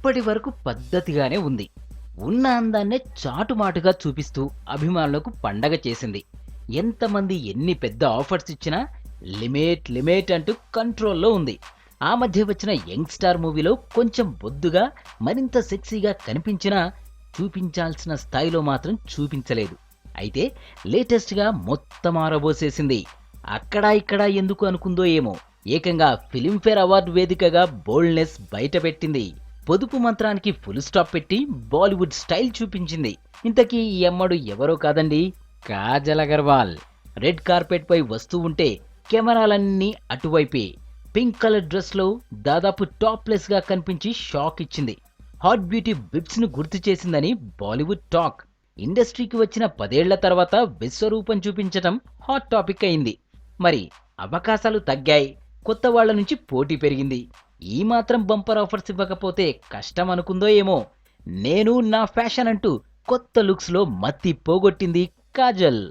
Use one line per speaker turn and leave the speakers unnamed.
ఇప్పటి వరకు పద్ధతిగానే ఉంది. ఉన్న అందాన్నే చాటుమాటుగా చూపిస్తూ అభిమానులకు పండగ చేసింది. ఎంతమంది ఎన్ని పెద్ద ఆఫర్స్ ఇచ్చినా లిమిట్ లిమిట్ అంటూ కంట్రోల్లో ఉంది. ఆ మధ్య వచ్చిన యంగ్ స్టార్ మూవీలో కొంచెం బొద్దుగా మరింత సెక్సీగా కనిపించినా చూపించాల్సిన స్థాయిలో మాత్రం చూపించలేదు. అయితే లేటెస్ట్గా మొత్తం ఆరబోసేసింది. అక్కడా ఇక్కడా ఎందుకు అనుకుందో ఏమో ఏకంగా ఫిలింఫేర్ అవార్డు వేదికగా బోల్డ్నెస్ బయటపెట్టింది. పొదుపు మంత్రానికి ఫుల్ స్టాప్ పెట్టి బాలీవుడ్ స్టైల్ చూపించింది. ఇంతకీ ఈ అమ్మడు ఎవరో కాదండి, కాజల్ అగర్వాల్. రెడ్ కార్పెట్ పై వస్తూ ఉంటే కెమెరాలన్నీ అటువైపే. పింక్ కలర్ డ్రెస్ లో దాదాపు టాప్లెస్ గా కనిపించి షాక్ ఇచ్చింది. హాట్ బ్యూటీ బిబ్స్ ను గుర్తు చేసిందని బాలీవుడ్ టాక్. ఇండస్ట్రీకి వచ్చిన 10 ఏళ్ల తర్వాత విశ్వరూపం చూపించటం హాట్ టాపిక్ అయింది. మరి అవకాశాలు తగ్గాయి, కొత్త వాళ్ల నుంచి పోటీ పెరిగింది. ఈ మాత్రం బంపర్ ఆఫర్స్ ఇవ్వకపోతే కష్టం అనుకుందో ఏమో. నేను నా ఫ్యాషన్ అంటూ కొత్త లుక్స్ లో మత్తి పోగొట్టింది కాజల్.